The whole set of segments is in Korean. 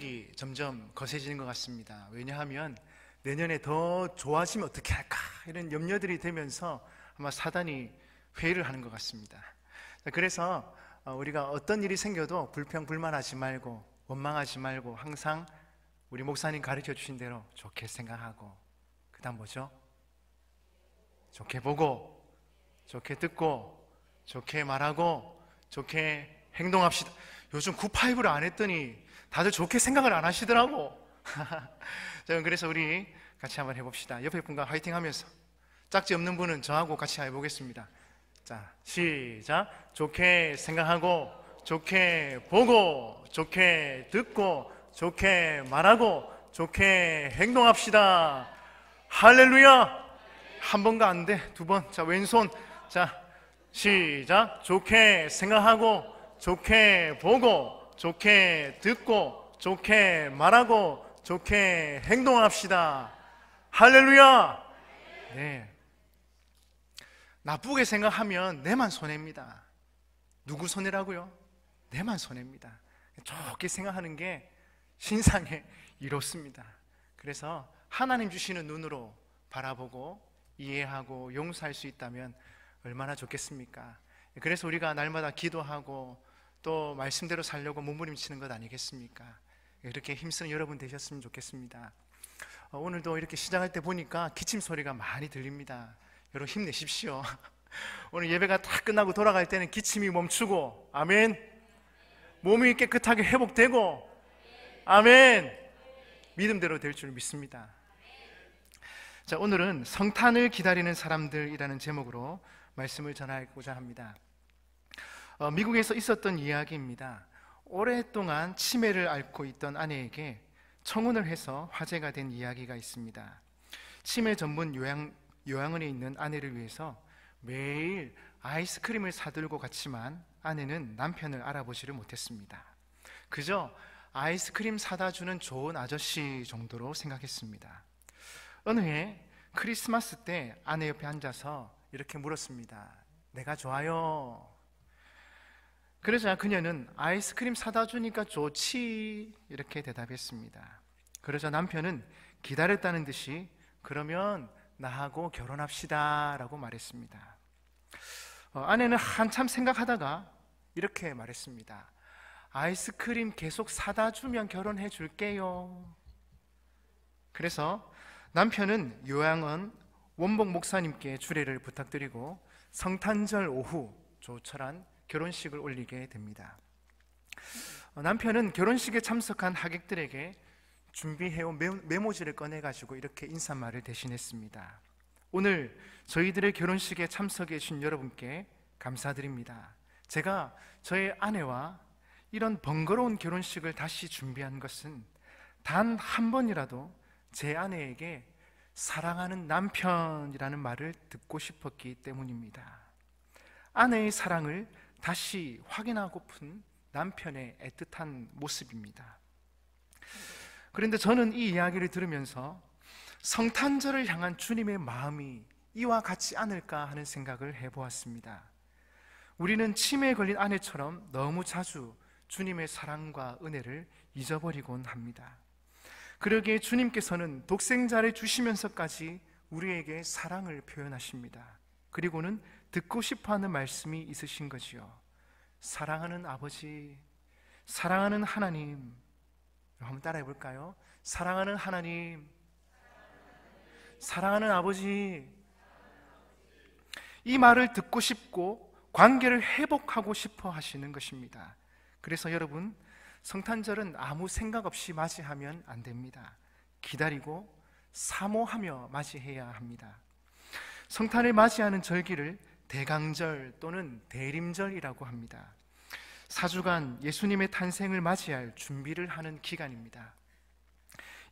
압력이 점점 거세지는 것 같습니다. 왜냐하면 내년에 더 좋아지면 어떻게 할까 이런 염려들이 되면서 아마 사단이 회의를 하는 것 같습니다. 그래서 우리가 어떤 일이 생겨도 불평불만하지 말고 원망하지 말고 항상 우리 목사님 가르쳐 주신 대로 좋게 생각하고, 그 다음 뭐죠? 좋게 보고, 좋게 듣고, 좋게 말하고, 좋게 행동합시다. 요즘 9-5를 안 했더니 다들 좋게 생각을 안 하시더라고. 자, 그래서 우리 같이 한번 해봅시다. 옆에 분과 화이팅 하면서, 짝지 없는 분은 저하고 같이 해보겠습니다. 자, 시작. 좋게 생각하고, 좋게 보고, 좋게 듣고, 좋게 말하고, 좋게 행동합시다. 할렐루야. 한 번가 안 돼, 두 번. 자, 왼손. 자, 시작. 좋게 생각하고, 좋게 보고, 좋게 듣고, 좋게 말하고, 좋게 행동합시다. 할렐루야. 네. 나쁘게 생각하면 내만 손해입니다. 누구 손해라고요? 내만 손해입니다. 좋게 생각하는 게 신상에 이롭습니다. 그래서 하나님 주시는 눈으로 바라보고 이해하고 용서할 수 있다면 얼마나 좋겠습니까? 그래서 우리가 날마다 기도하고 또 말씀대로 살려고 몸부림치는 것 아니겠습니까? 이렇게 힘쓰는 여러분 되셨으면 좋겠습니다. 오늘도 이렇게 시작할 때 보니까 기침 소리가 많이 들립니다. 여러분 힘내십시오. 오늘 예배가 다 끝나고 돌아갈 때는 기침이 멈추고, 아멘, 몸이 깨끗하게 회복되고, 아멘, 믿음대로 될 줄 믿습니다. 자, 오늘은 성탄을 기다리는 사람들이라는 제목으로 말씀을 전하고자 합니다. 미국에서 있었던 이야기입니다. 오랫동안 치매를 앓고 있던 아내에게 청혼을 해서 화제가 된 이야기가 있습니다. 치매 전문 요양원에 있는 아내를 위해서 매일 아이스크림을 사들고 갔지만 아내는 남편을 알아보지를 못했습니다. 그저 아이스크림 사다 주는 좋은 아저씨 정도로 생각했습니다. 어느 해 크리스마스 때 아내 옆에 앉아서 이렇게 물었습니다. 내가 좋아요. 그러자 그녀는 아이스크림 사다 주니까 좋지 이렇게 대답했습니다. 그러자 남편은 기다렸다는 듯이 그러면 나하고 결혼합시다 라고 말했습니다. 아내는 한참 생각하다가 이렇게 말했습니다. 아이스크림 계속 사다 주면 결혼해 줄게요. 그래서 남편은 요양원 원복 목사님께 주례를 부탁드리고 성탄절 오후 조촐한 결혼식을 올리게 됩니다. 남편은 결혼식에 참석한 하객들에게 준비해온 메모지를 꺼내가지고 이렇게 인사말을 대신했습니다. 오늘 저희들의 결혼식에 참석해 주신 여러분께 감사드립니다. 제가 저의 아내와 이런 번거로운 결혼식을 다시 준비한 것은 단 한 번이라도 제 아내에게 사랑하는 남편이라는 말을 듣고 싶었기 때문입니다. 아내의 사랑을 다시 확인하고픈 남편의 애틋한 모습입니다. 그런데 저는 이 이야기를 들으면서 성탄절을 향한 주님의 마음이 이와 같지 않을까 하는 생각을 해보았습니다. 우리는 치매에 걸린 아내처럼 너무 자주 주님의 사랑과 은혜를 잊어버리곤 합니다. 그러기에 주님께서는 독생자를 주시면서까지 우리에게 사랑을 표현하십니다. 그리고는 듣고 싶어하는 말씀이 있으신 거지요. 사랑하는 아버지, 사랑하는 하나님. 한번 따라해 볼까요? 사랑하는 하나님, 사랑하는 아버지. 이 말을 듣고 싶고 관계를 회복하고 싶어 하시는 것입니다. 그래서 여러분, 성탄절은 아무 생각 없이 맞이하면 안 됩니다. 기다리고 사모하며 맞이해야 합니다. 성탄을 맞이하는 절기를 대강절 또는 대림절이라고 합니다. 4주간 예수님의 탄생을 맞이할 준비를 하는 기간입니다.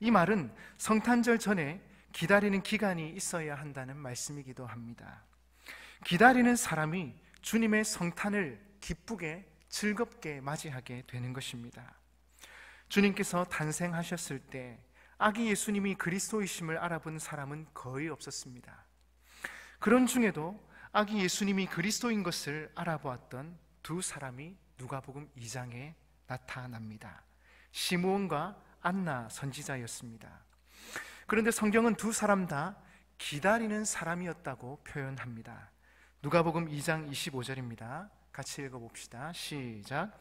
이 말은 성탄절 전에 기다리는 기간이 있어야 한다는 말씀이기도 합니다. 기다리는 사람이 주님의 성탄을 기쁘게 즐겁게 맞이하게 되는 것입니다. 주님께서 탄생하셨을 때 아기 예수님이 그리스도이심을 알아본 사람은 거의 없었습니다. 그런 중에도 아기 예수님이 그리스도인 것을 알아보았던 두 사람이 누가복음 2장에 나타납니다. 시므온과 안나 선지자였습니다. 그런데 성경은 두 사람 다 기다리는 사람이었다고 표현합니다. 누가복음 2장 25절입니다. 같이 읽어봅시다. 시작.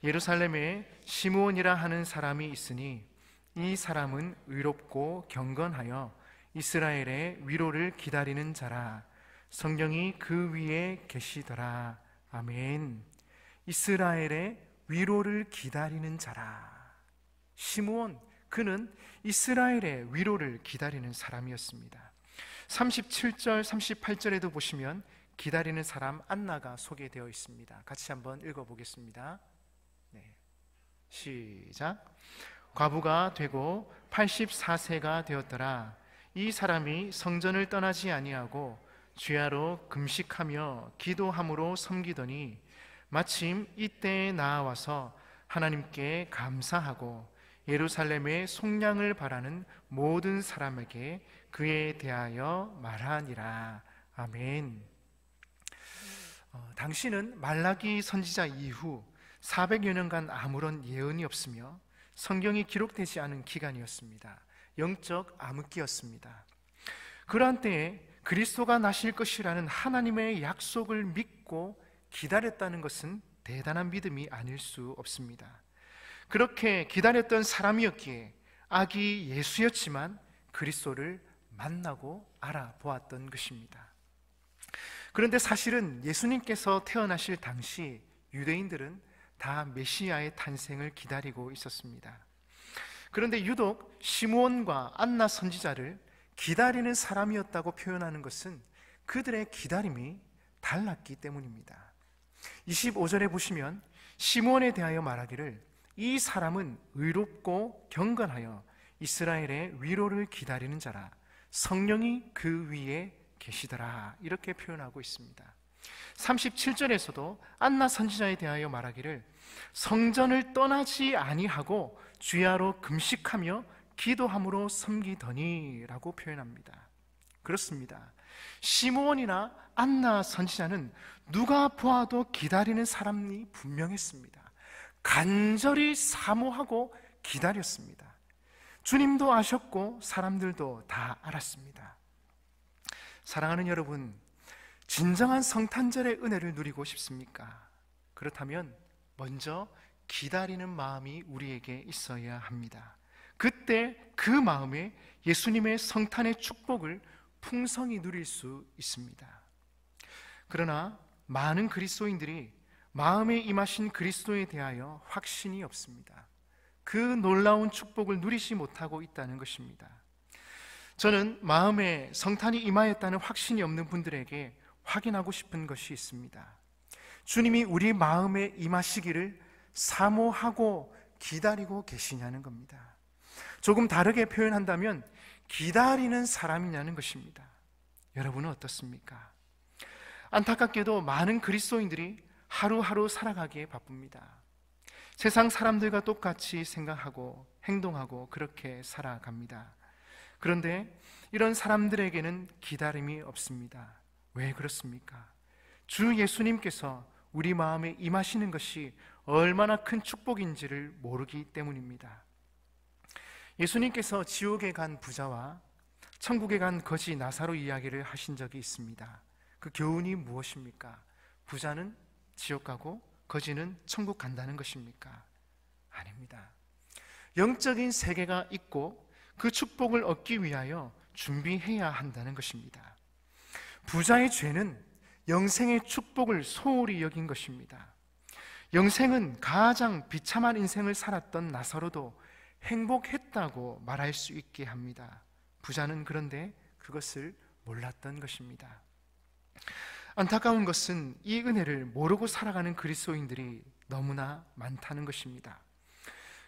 예루살렘에 시므온이라 하는 사람이 있으니 이 사람은 의롭고 경건하여 이스라엘의 위로를 기다리는 자라. 성령이 그 위에 계시더라. 아멘. 이스라엘의 위로를 기다리는 자라. 시므온, 그는 이스라엘의 위로를 기다리는 사람이었습니다. 37절, 38절에도 보시면 기다리는 사람 안나가 소개되어 있습니다. 같이 한번 읽어보겠습니다. 네. 시작. 과부가 되고 84세가 되었더라. 이 사람이 성전을 떠나지 아니하고 주야로 금식하며 기도함으로 섬기더니 마침 이때에 나아와서 하나님께 감사하고 예루살렘의 속량을 바라는 모든 사람에게 그에 대하여 말하니라. 아멘. 당시는 말라기 선지자 이후 400여 년간 아무런 예언이 없으며 성경이 기록되지 않은 기간이었습니다. 영적 암흑기였습니다. 그러한 때에 그리스도가 나실 것이라는 하나님의 약속을 믿고 기다렸다는 것은 대단한 믿음이 아닐 수 없습니다. 그렇게 기다렸던 사람이었기에 아기 예수였지만 그리스도를 만나고 알아보았던 것입니다. 그런데 사실은 예수님께서 태어나실 당시 유대인들은 다 메시아의 탄생을 기다리고 있었습니다. 그런데 유독 시므온과 안나 선지자를 기다리는 사람이었다고 표현하는 것은 그들의 기다림이 달랐기 때문입니다. 25절에 보시면 시므온에 대하여 말하기를 이 사람은 의롭고 경건하여 이스라엘의 위로를 기다리는 자라. 성령이 그 위에 계시더라. 이렇게 표현하고 있습니다. 37절에서도 안나 선지자에 대하여 말하기를 성전을 떠나지 아니하고 주야로 금식하며 기도함으로 섬기더니 라고 표현합니다. 그렇습니다. 시므온이나 안나 선지자는 누가 보아도 기다리는 사람이 분명했습니다. 간절히 사모하고 기다렸습니다. 주님도 아셨고 사람들도 다 알았습니다. 사랑하는 여러분, 진정한 성탄절의 은혜를 누리고 싶습니까? 그렇다면 먼저 기다리는 마음이 우리에게 있어야 합니다. 그때 그 마음에 예수님의 성탄의 축복을 풍성히 누릴 수 있습니다. 그러나 많은 그리스도인들이 마음에 임하신 그리스도에 대하여 확신이 없습니다. 그 놀라운 축복을 누리지 못하고 있다는 것입니다. 저는 마음에 성탄이 임하였다는 확신이 없는 분들에게 확인하고 싶은 것이 있습니다. 주님이 우리 마음에 임하시기를 사모하고 기다리고 계시냐는 겁니다. 조금 다르게 표현한다면 기다리는 사람이냐는 것입니다. 여러분은 어떻습니까? 안타깝게도 많은 그리스도인들이 하루하루 살아가기에 바쁩니다. 세상 사람들과 똑같이 생각하고 행동하고 그렇게 살아갑니다. 그런데 이런 사람들에게는 기다림이 없습니다. 왜 그렇습니까? 주 예수님께서 우리 마음에 임하시는 것이 얼마나 큰 축복인지를 모르기 때문입니다. 예수님께서 지옥에 간 부자와 천국에 간 거지 나사로 이야기를 하신 적이 있습니다. 그 교훈이 무엇입니까? 부자는 지옥 가고 거지는 천국 간다는 것입니까? 아닙니다. 영적인 세계가 있고 그 축복을 얻기 위하여 준비해야 한다는 것입니다. 부자의 죄는 영생의 축복을 소홀히 여긴 것입니다. 영생은 가장 비참한 인생을 살았던 나사로도 행복했다고 말할 수 있게 합니다. 부자는 그런데 그것을 몰랐던 것입니다. 안타까운 것은 이 은혜를 모르고 살아가는 그리스도인들이 너무나 많다는 것입니다.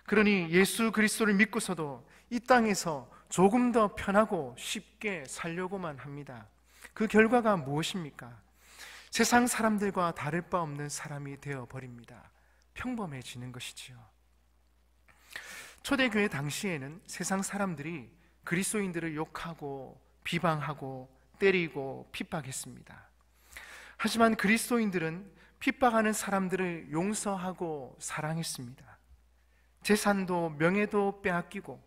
그러니 예수 그리스도를 믿고서도 이 땅에서 조금 더 편하고 쉽게 살려고만 합니다. 그 결과가 무엇입니까? 세상 사람들과 다를 바 없는 사람이 되어버립니다. 평범해지는 것이지요. 초대교회 당시에는 세상 사람들이 그리스도인들을 욕하고 비방하고 때리고 핍박했습니다. 하지만 그리스도인들은 핍박하는 사람들을 용서하고 사랑했습니다. 재산도 명예도 빼앗기고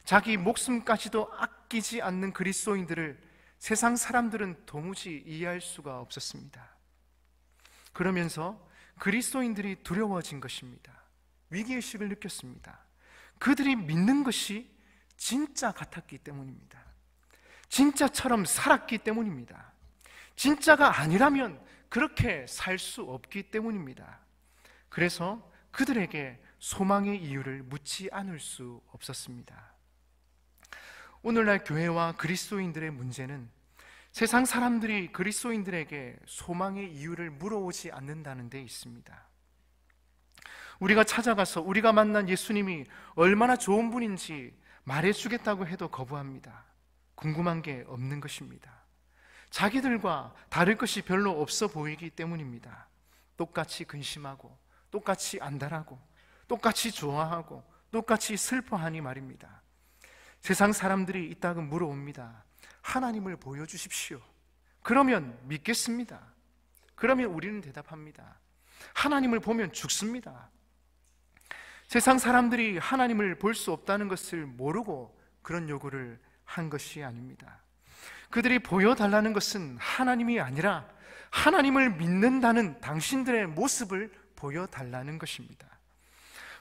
자기 목숨까지도 아끼지 않는 그리스도인들을 세상 사람들은 도무지 이해할 수가 없었습니다. 그러면서 그리스도인들이 두려워진 것입니다. 위기의식을 느꼈습니다. 그들이 믿는 것이 진짜 같았기 때문입니다. 진짜처럼 살았기 때문입니다. 진짜가 아니라면 그렇게 살 수 없기 때문입니다. 그래서 그들에게 소망의 이유를 묻지 않을 수 없었습니다. 오늘날 교회와 그리스도인들의 문제는 세상 사람들이 그리스도인들에게 소망의 이유를 물어오지 않는다는 데 있습니다. 우리가 찾아가서 우리가 만난 예수님이 얼마나 좋은 분인지 말해주겠다고 해도 거부합니다. 궁금한 게 없는 것입니다. 자기들과 다를 것이 별로 없어 보이기 때문입니다. 똑같이 근심하고 똑같이 안달하고 똑같이 좋아하고 똑같이 슬퍼하니 말입니다. 세상 사람들이 이따금 물어옵니다. 하나님을 보여주십시오. 그러면 믿겠습니다. 그러면 우리는 대답합니다. 하나님을 보면 죽습니다. 세상 사람들이 하나님을 볼 수 없다는 것을 모르고 그런 요구를 한 것이 아닙니다. 그들이 보여달라는 것은 하나님이 아니라 하나님을 믿는다는 당신들의 모습을 보여달라는 것입니다.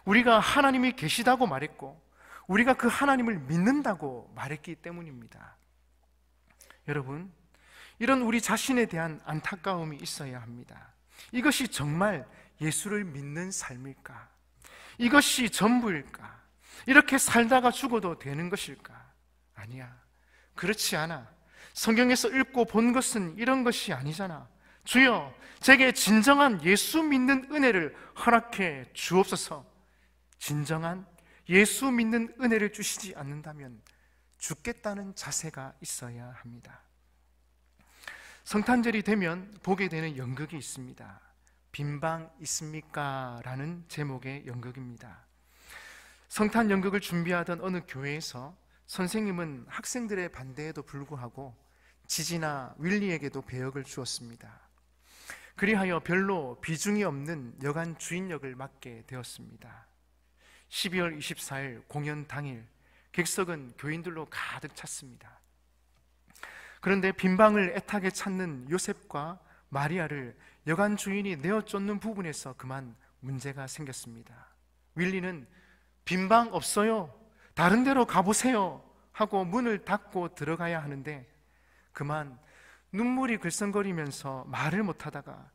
우리가 하나님이 계시다고 말했고 우리가 그 하나님을 믿는다고 말했기 때문입니다. 여러분, 이런 우리 자신에 대한 안타까움이 있어야 합니다. 이것이 정말 예수를 믿는 삶일까? 이것이 전부일까? 이렇게 살다가 죽어도 되는 것일까? 아니야. 그렇지 않아. 성경에서 읽고 본 것은 이런 것이 아니잖아. 주여, 제게 진정한 예수 믿는 은혜를 허락해 주옵소서. 진정한 예수 믿는 은혜를 주시지 않는다면 죽겠다는 자세가 있어야 합니다. 성탄절이 되면 보게 되는 연극이 있습니다. 빈방 있습니까? 라는 제목의 연극입니다. 성탄 연극을 준비하던 어느 교회에서 선생님은 학생들의 반대에도 불구하고 지지나 윌리에게도 배역을 주었습니다. 그리하여 별로 비중이 없는 여관 주인 역을 맡게 되었습니다. 12월 24일 공연 당일 객석은 교인들로 가득 찼습니다. 그런데 빈방을 애타게 찾는 요셉과 마리아를 여관 주인이 내어 쫓는 부분에서 그만 문제가 생겼습니다. 윌리는 빈방 없어요, 다른 데로 가보세요 하고 문을 닫고 들어가야 하는데 그만 눈물이 글썽거리면서 말을 못하다가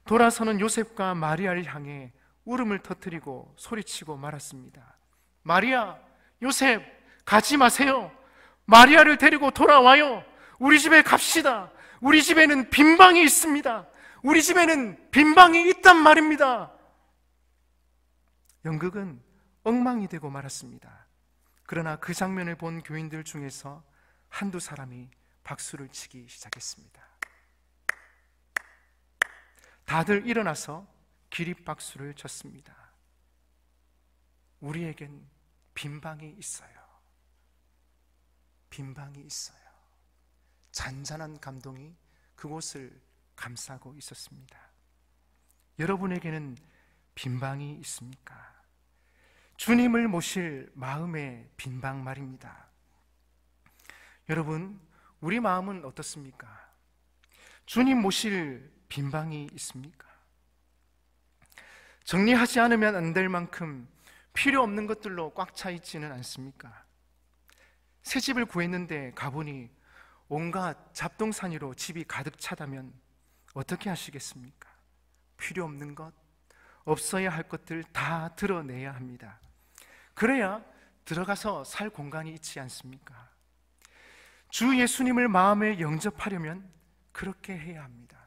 돌아서는 요셉과 마리아를 향해 울음을 터뜨리고 소리치고 말았습니다. 마리아, 요셉, 가지 마세요. 마리아를 데리고 돌아와요. 우리 집에 갑시다. 우리 집에는 빈방이 있습니다. 우리 집에는 빈방이 있단 말입니다. 연극은 엉망이 되고 말았습니다. 그러나 그 장면을 본 교인들 중에서 한두 사람이 박수를 치기 시작했습니다. 다들 일어나서 기립박수를 쳤습니다. 우리에겐 빈방이 있어요. 빈방이 있어요. 잔잔한 감동이 그곳을 감싸고 있었습니다. 여러분에게는 빈방이 있습니까? 주님을 모실 마음의 빈방 말입니다. 여러분, 우리 마음은 어떻습니까? 주님 모실 빈방이 있습니까? 정리하지 않으면 안 될 만큼 필요 없는 것들로 꽉 차 있지는 않습니까? 새 집을 구했는데 가보니 온갖 잡동사니로 집이 가득 차다면 어떻게 하시겠습니까? 필요 없는 것, 없어야 할 것들 다 드러내야 합니다. 그래야 들어가서 살 공간이 있지 않습니까? 주 예수님을 마음에 영접하려면 그렇게 해야 합니다.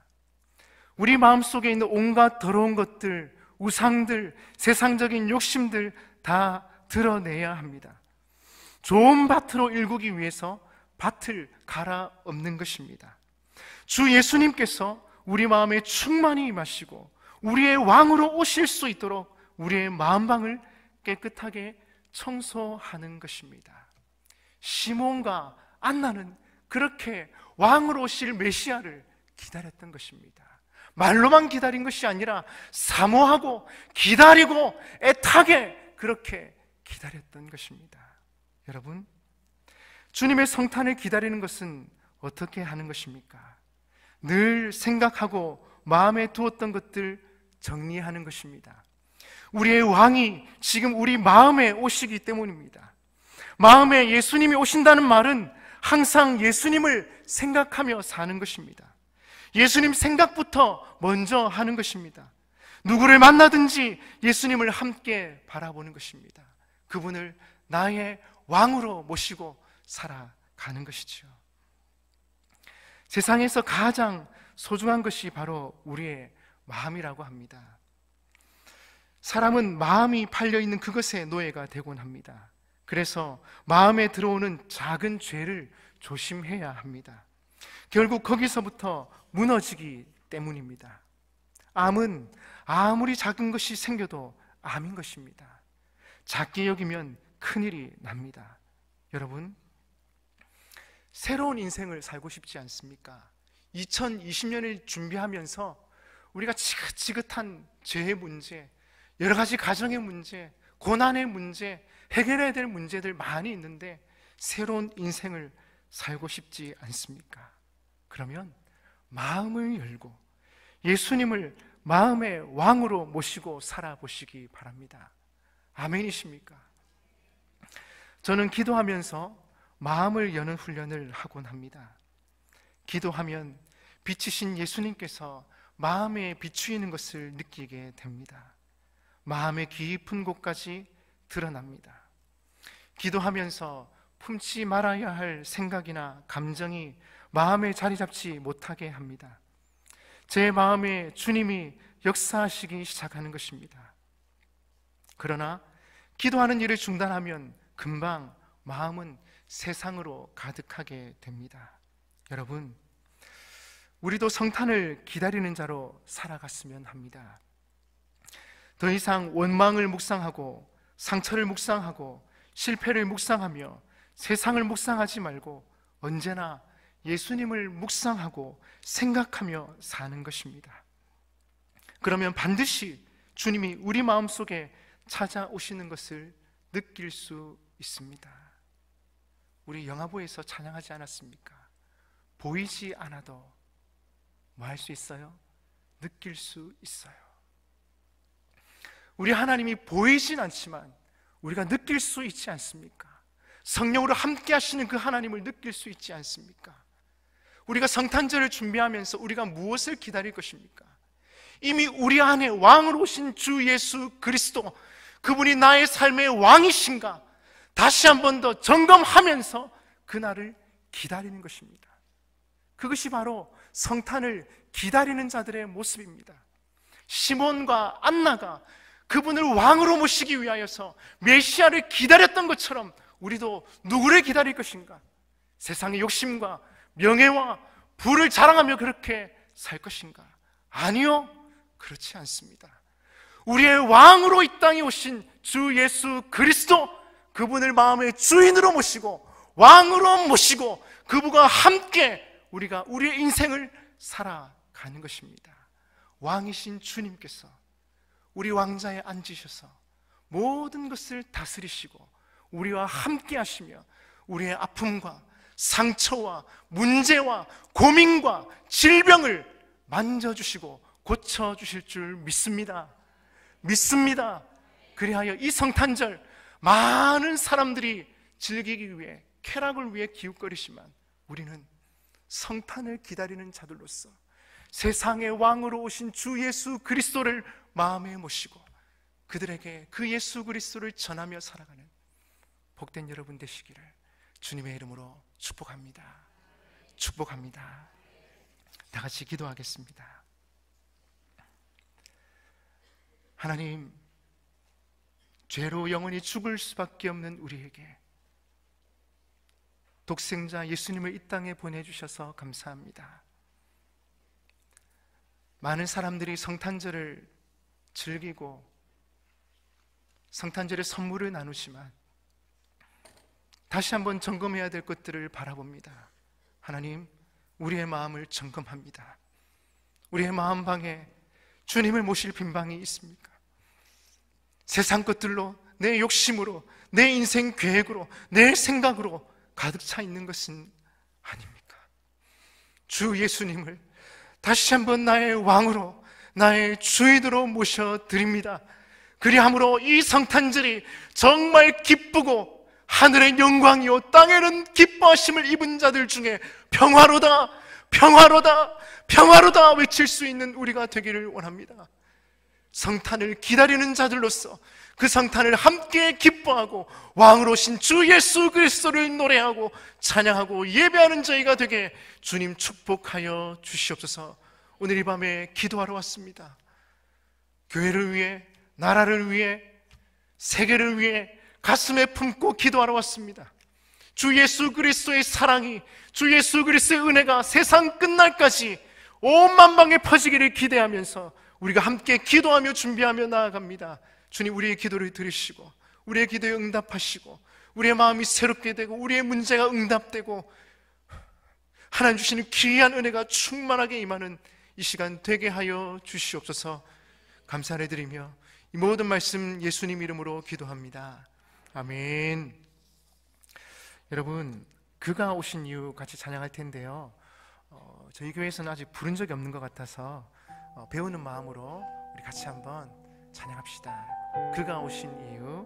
우리 마음속에 있는 온갖 더러운 것들, 우상들, 세상적인 욕심들 다 드러내야 합니다. 좋은 밭으로 일구기 위해서 밭을 갈아엎는 것입니다. 주 예수님께서 우리 마음에 충만히 임하시고 우리의 왕으로 오실 수 있도록 우리의 마음방을 깨끗하게 청소하는 것입니다. 시몬과 안나는 그렇게 왕으로 오실 메시아를 기다렸던 것입니다. 말로만 기다린 것이 아니라 사모하고 기다리고 애타게 그렇게 기다렸던 것입니다. 여러분, 주님의 성탄을 기다리는 것은 어떻게 하는 것입니까? 늘 생각하고 마음에 두었던 것들 정리하는 것입니다. 우리의 왕이 지금 우리 마음에 오시기 때문입니다. 마음에 예수님이 오신다는 말은 항상 예수님을 생각하며 사는 것입니다. 예수님 생각부터 먼저 하는 것입니다. 누구를 만나든지 예수님을 함께 바라보는 것입니다. 그분을 나의 왕으로 모시고 살아가는 것이죠. 세상에서 가장 소중한 것이 바로 우리의 마음이라고 합니다. 사람은 마음이 팔려있는 그것에 노예가 되곤 합니다. 그래서 마음에 들어오는 작은 죄를 조심해야 합니다. 결국 거기서부터 무너지기 때문입니다. 암은 아무리 작은 것이 생겨도 암인 것입니다. 작게 여기면 큰일이 납니다. 여러분, 새로운 인생을 살고 싶지 않습니까? 2020년을 준비하면서 우리가 지긋지긋한 죄의 문제, 여러 가지 가정의 문제, 고난의 문제, 해결해야 될 문제들 많이 있는데 새로운 인생을 살고 싶지 않습니까? 그러면 마음을 열고 예수님을 마음의 왕으로 모시고 살아보시기 바랍니다. 아멘이십니까? 저는 기도하면서 마음을 여는 훈련을 하곤 합니다. 기도하면 빛이신 예수님께서 마음에 비추이는 것을 느끼게 됩니다. 마음의 깊은 곳까지 드러납니다. 기도하면서 품지 말아야 할 생각이나 감정이 마음에 자리 잡지 못하게 합니다. 제 마음에 주님이 역사하시기 시작하는 것입니다. 그러나 기도하는 일을 중단하면 금방 마음은 세상으로 가득하게 됩니다. 여러분, 우리도 성탄을 기다리는 자로 살아갔으면 합니다. 더 이상 원망을 묵상하고 상처를 묵상하고 실패를 묵상하며 세상을 묵상하지 말고 언제나 예수님을 묵상하고 생각하며 사는 것입니다. 그러면 반드시 주님이 우리 마음속에 찾아오시는 것을 느낄 수 있습니다. 우리 영화부에서 찬양하지 않았습니까? 보이지 않아도 뭐 할 수 있어요? 느낄 수 있어요. 우리 하나님이 보이진 않지만 우리가 느낄 수 있지 않습니까? 성령으로 함께 하시는 그 하나님을 느낄 수 있지 않습니까? 우리가 성탄절을 준비하면서 우리가 무엇을 기다릴 것입니까? 이미 우리 안에 왕으로 오신 주 예수 그리스도, 그분이 나의 삶의 왕이신가 다시 한 번 더 점검하면서 그날을 기다리는 것입니다. 그것이 바로 성탄을 기다리는 자들의 모습입니다. 시몬과 안나가 그분을 왕으로 모시기 위하여서 메시아를 기다렸던 것처럼 우리도 누구를 기다릴 것인가? 세상의 욕심과 명예와 부를 자랑하며 그렇게 살 것인가? 아니요, 그렇지 않습니다. 우리의 왕으로 이 땅에 오신 주 예수 그리스도, 그분을 마음의 주인으로 모시고 왕으로 모시고 그분과 함께 우리가 우리의 인생을 살아가는 것입니다. 왕이신 주님께서 우리 왕자에 앉으셔서 모든 것을 다스리시고 우리와 함께 하시며 우리의 아픔과 상처와 문제와 고민과 질병을 만져주시고 고쳐주실 줄 믿습니다. 그리하여 이 성탄절 많은 사람들이 즐기기 위해, 쾌락을 위해 기웃거리지만 우리는 성탄을 기다리는 자들로서 세상의 왕으로 오신 주 예수 그리스도를 마음에 모시고 그들에게 그 예수 그리스도를 전하며 살아가는 복된 여러분 되시기를 주님의 이름으로 축복합니다. 다 같이 기도하겠습니다. 하나님, 죄로 영원히 죽을 수밖에 없는 우리에게 독생자 예수님을 이 땅에 보내주셔서 감사합니다. 많은 사람들이 성탄절을 즐기고 성탄절에 선물을 나누지만 다시 한번 점검해야 될 것들을 바라봅니다. 하나님, 우리의 마음을 점검합니다. 우리의 마음방에 주님을 모실 빈방이 있습니까? 세상 것들로 내 욕심으로, 내 인생 계획으로, 내 생각으로 가득 차 있는 것은 아닙니까? 주 예수님을 다시 한번 나의 왕으로, 나의 주인으로 모셔드립니다. 그리함으로 이 성탄절이 정말 기쁘고 하늘의 영광이요 땅에는 기뻐하심을 입은 자들 중에 평화로다, 평화로다, 평화로다 외칠 수 있는 우리가 되기를 원합니다. 성탄을 기다리는 자들로서 그 성탄을 함께 기뻐하고 왕으로 오신 주 예수 그리스도를 노래하고 찬양하고 예배하는 저희가 되게 주님 축복하여 주시옵소서. 오늘 이 밤에 기도하러 왔습니다. 교회를 위해, 나라를 위해, 세계를 위해 가슴에 품고 기도하러 왔습니다. 주 예수 그리스도의 사랑이, 주 예수 그리스도의 은혜가 세상 끝날까지 온 만방에 퍼지기를 기대하면서 우리가 함께 기도하며 준비하며 나아갑니다. 주님, 우리의 기도를 들으시고 우리의 기도에 응답하시고 우리의 마음이 새롭게 되고 우리의 문제가 응답되고 하나님 주시는 귀한 은혜가 충만하게 임하는 이 시간 되게 하여 주시옵소서. 감사를 드리며 이 모든 말씀 예수님 이름으로 기도합니다. 아멘. 여러분, 그가 오신 이유 같이 찬양할 텐데요, 저희 교회에서는 아직 부른 적이 없는 것 같아서 배우는 마음으로 우리 같이 한번 찬양합시다. 그가 오신 이유.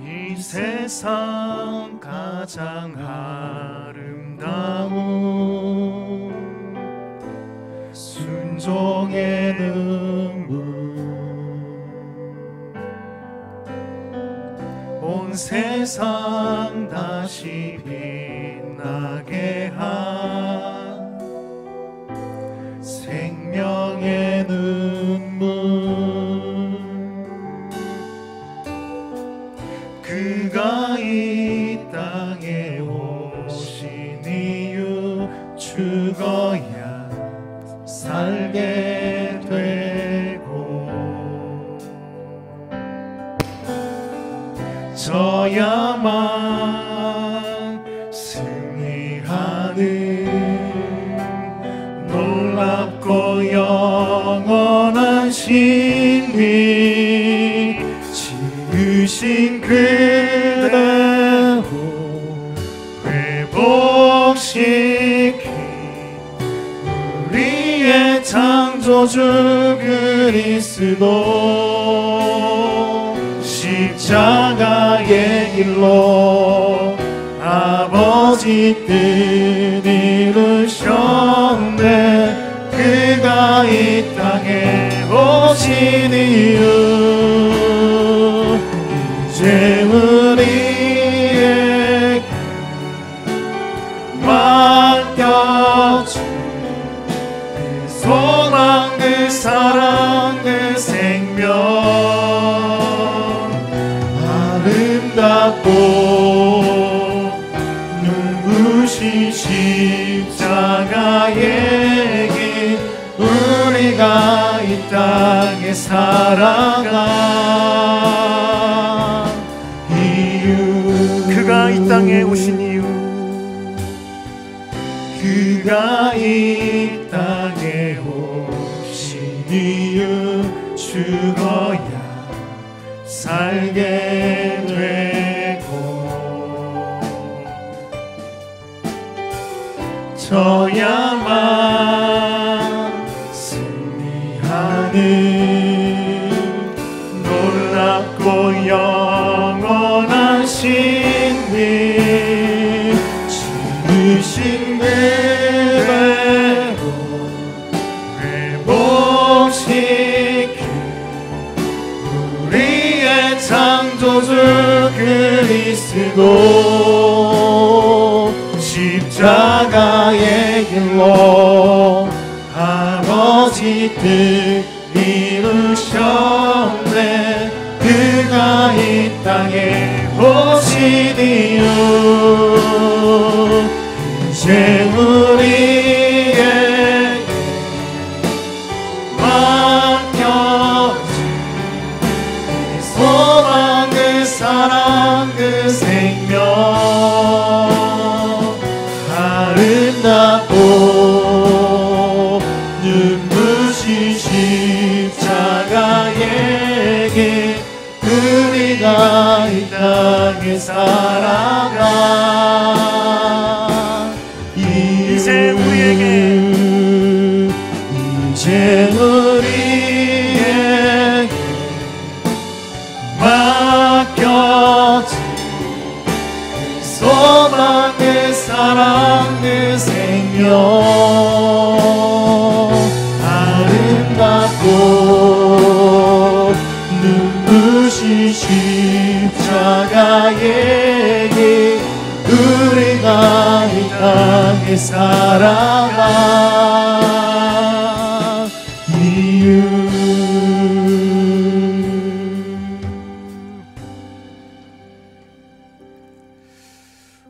이 세상 가장 아름다운 순종의 눈물, 온 세상 다시 빛나게 한 생명의 눈물, 그가 이 땅에 오신 이유 죽어야 살게 되고 져야만 승리하는 놀랍고 영원한 신비, 지으신 그대로 회복시킨 우리의 창조주 그리스도, 십자가의 길로 아버지 뜻 이루셨네. 그가 이 땅에 오신 이유, 이제 우리에게 맡겨진 그 소망, 그 사랑, 그 생명, 아름답고 눈부신 십자가의 길, 우리가 이 땅에 살아간 이유, 그가 이 땅에 오신 이유, 그가 이 땅에 오신 이유, 죽어야 살게 되고 져야만 승리하는 놀랍고 영원한 신비, 지으신 그대로 회복시킨 우리의 창조주 그리스도, 십자가의 길로 아버지 뜻 이루셨네. 그가 이 땅에 오신 이유, 이제 우리에게 맡겨진 그 소망, 그 사랑, 그 생명, 아름답고 눈부신 십자가에게 우리가 이 땅에 살아가 이제 우리에게 이제 우리에게 맡겨진 소망의 사랑의 생명 아름답고 눈부신 십자가에게 우리가 이 땅에 살아가 이유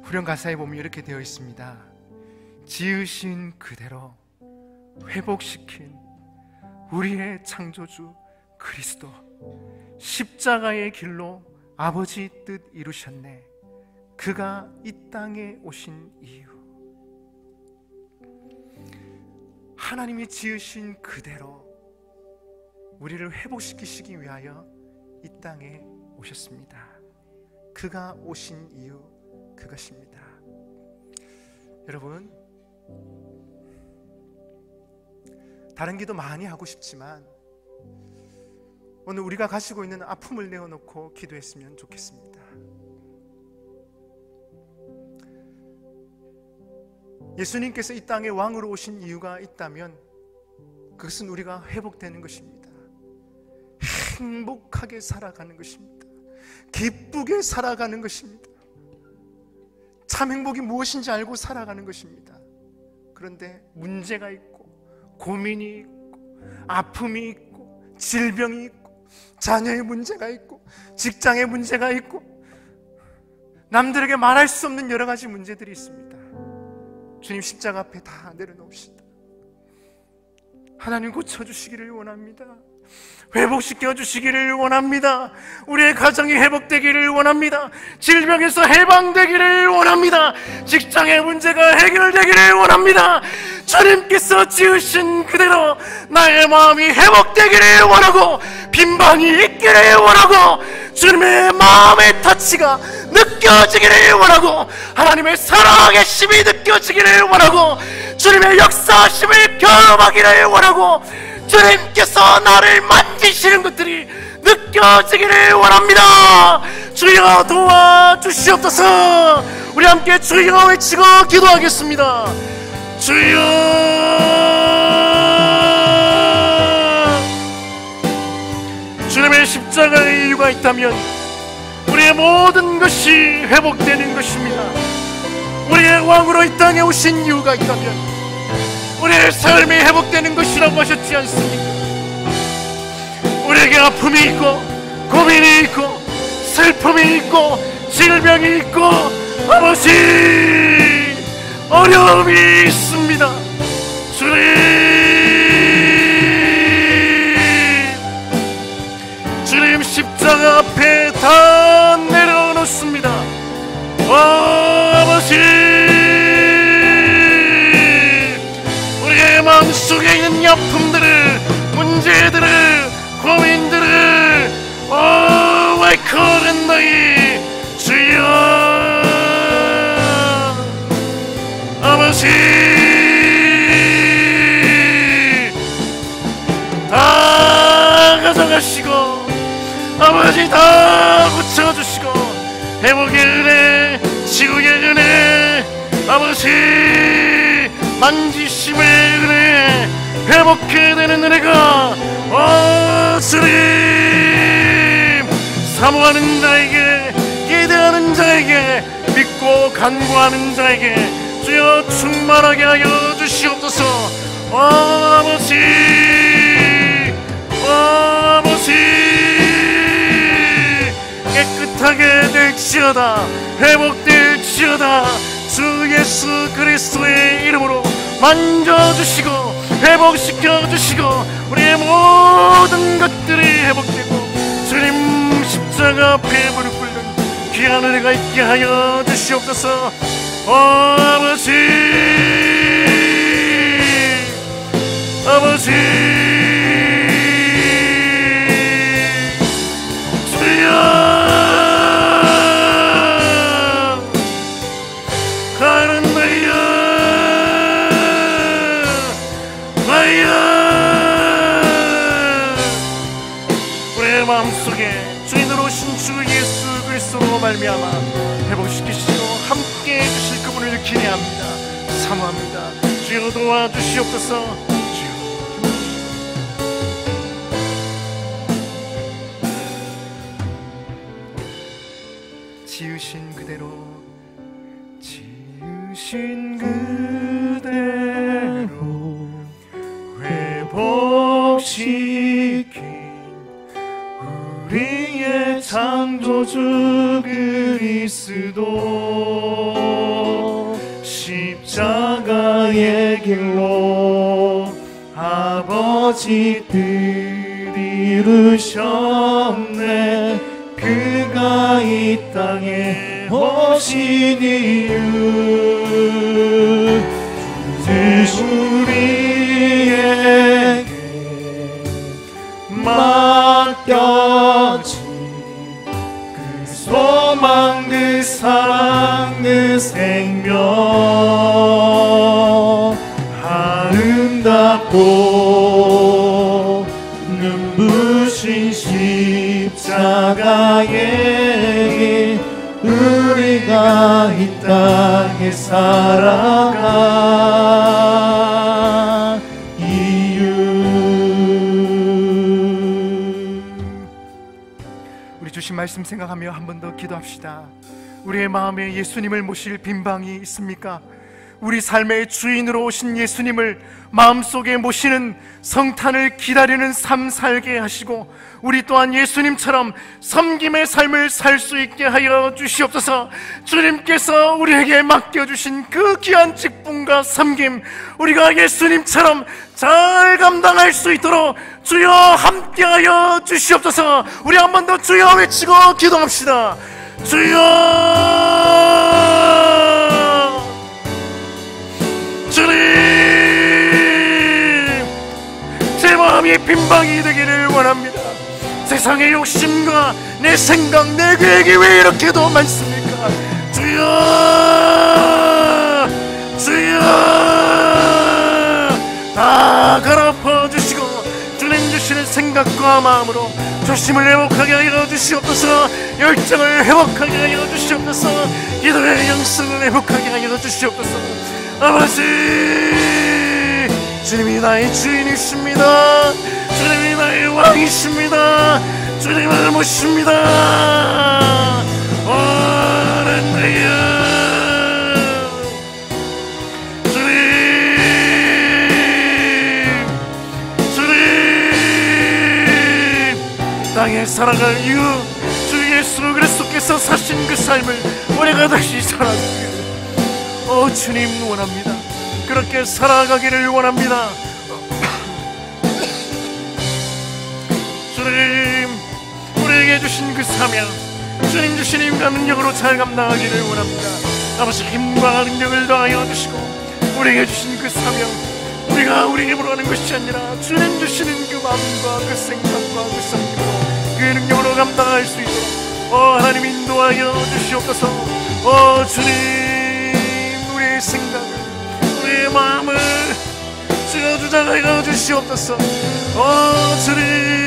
후렴 가사에 보면 이렇게 되어 있습니다. 지으신 그대로 회복시킨 우리의 창조주 그리스도 십자가의 길로 아버지 뜻 이루셨네. 그가 이 땅에 오신 이유, 하나님이 지으신 그대로 우리를 회복시키시기 위하여 이 땅에 오셨습니다. 그가 오신 이유 그것입니다. 여러분, 다른 기도 많이 하고 싶지만 오늘 우리가 가지고 있는 아픔을 내어놓고 기도했으면 좋겠습니다. 예수님께서 이 땅에 왕으로 오신 이유가 있다면 그것은 우리가 회복되는 것입니다. 행복하게 살아가는 것입니다. 기쁘게 살아가는 것입니다. 참 행복이 무엇인지 알고 살아가는 것입니다. 그런데 문제가 있고 고민이 있고 아픔이 있고 질병이 있고 자녀의 문제가 있고 직장의 문제가 있고 남들에게 말할 수 없는 여러 가지 문제들이 있습니다. 주님 십자가 앞에 다 내려놓읍시다. 하나님 고쳐주시기를 원합니다. 회복시켜 주시기를 원합니다. 우리의 가정이 회복되기를 원합니다. 질병에서 해방되기를 원합니다. 직장의 문제가 해결되기를 원합니다. 주님께서 지으신 그대로 나의 마음이 회복되기를 원하고 빈방이 있기를 원하고 주님의 마음의 터치가 느껴지기를 원하고 하나님의 살아계심이 느껴지기를 원하고 주님의 역사심을 경험하기를 원하고 주님께서 나를 만지시는 것들이 느껴지기를 원합니다. 주여 도와주시옵소서. 우리 함께 주여 외치고 기도하겠습니다. 주여. 주님의 십자가의 이유가 있다면 우리의 모든 것이 회복되는 것입니다. 우리의 왕으로 이 땅에 오신 이유가 있다면 우리의 삶이 회복되는 것이라고 하셨지 않습니까? 우리에게 아픔이 있고 고민이 있고 슬픔이 있고 질병이 있고 아버지 어려움이 있습니다. 주님 십자가 앞에 다 내려놓습니다. 아버지 마음속에 있는 아픔들을 문제들을 고민들을 와이커렌다이 주여 아버지 다 가져가시고 아버지 다 고쳐주시고 회복의 은혜 치유의 은혜 아버지 만지심의 은혜 회복해야 되는 은혜가 주님 사모하는 자에게 기대하는 자에게 믿고 간구하는 자에게 주여 충만하게 하여 주시옵소서. 아버지 깨끗하게 될지어다 회복될지어다 주 예수 그리스도의 이름으로 만져주시고 회복시켜주시고 우리의 모든 것들이 회복되고 주님 십자가 앞에 무릎 꿇는 귀한 은혜가 있게 하여 주시옵소서. 아버지 주여 가는나이여 나이여 우리의 마음속에 주인으로 오신 주 예수 그리스도로 말미암아 회복시키시고 함께 해주실 그분을 기대합니다. 사모합니다. 주여 도와주시옵소서. 지으신 그대로 회복시킨 우리의 창조주 그리스도 십자가의 길로 아버지 뜻 이루셨네. 그가 이 땅에 오신 이유 우리에게 맡겨진 그 소망 그 사랑 그 생명 아름답고 눈부신 십자가의 우리가 이 땅에 살아가 이유. 우리 주신 말씀 생각하며 한 번 더 기도합시다. 우리의 마음에 예수님을 모실 빈방이 있습니까? 우리 삶의 주인으로 오신 예수님을 마음속에 모시는 성탄을 기다리는 삶 살게 하시고 우리 또한 예수님처럼 섬김의 삶을 살 수 있게 하여 주시옵소서. 주님께서 우리에게 맡겨주신 그 귀한 직분과 섬김 우리가 예수님처럼 잘 감당할 수 있도록 주여 함께하여 주시옵소서. 우리 한 번 더 주여 외치고 기도합시다. 주여 주님 제 마음이 빈방이 되기를 원합니다. 세상의 욕심과 내 생각 내 계획이 왜 이렇게도 많습니까? 주여 주여 다 갈아엎어 주시고 주님 주시는 생각과 마음으로 조심을 회복하게 하여 주시옵소서. 열정을 회복하게 하여 주시옵소서. 기도의 영성을 회복하게 하여 주시옵소서. 아버지 주님이 나의 주인이십니다. 주님이 나의 왕이십니다. 주님을 모십니다. 할렐루야. 주님 땅에 살아갈 이유 주 예수 그리스도께서 사신 그 삶을 우리가 다시 살아가기를 주님 원합니다. 그렇게 살아가기를 원합니다. 주님 우리에게 주신 그 사명 주님 주신 힘과 능력으로 잘 감당하기를 원합니다. 아버지 힘과 능력을 더하여 주시고 우리에게 주신 그 사명 우리가 우리 힘으로 하는 것이 아니라 주님 주시는 그 마음과 그 생각과 그 성품으로 그 능력으로 감당할 수 있도록 하나님 인도하여 주시옵소서. 주님 우리의 생각을 우리의 마음을 주여 주장하여 주시옵소서. 주님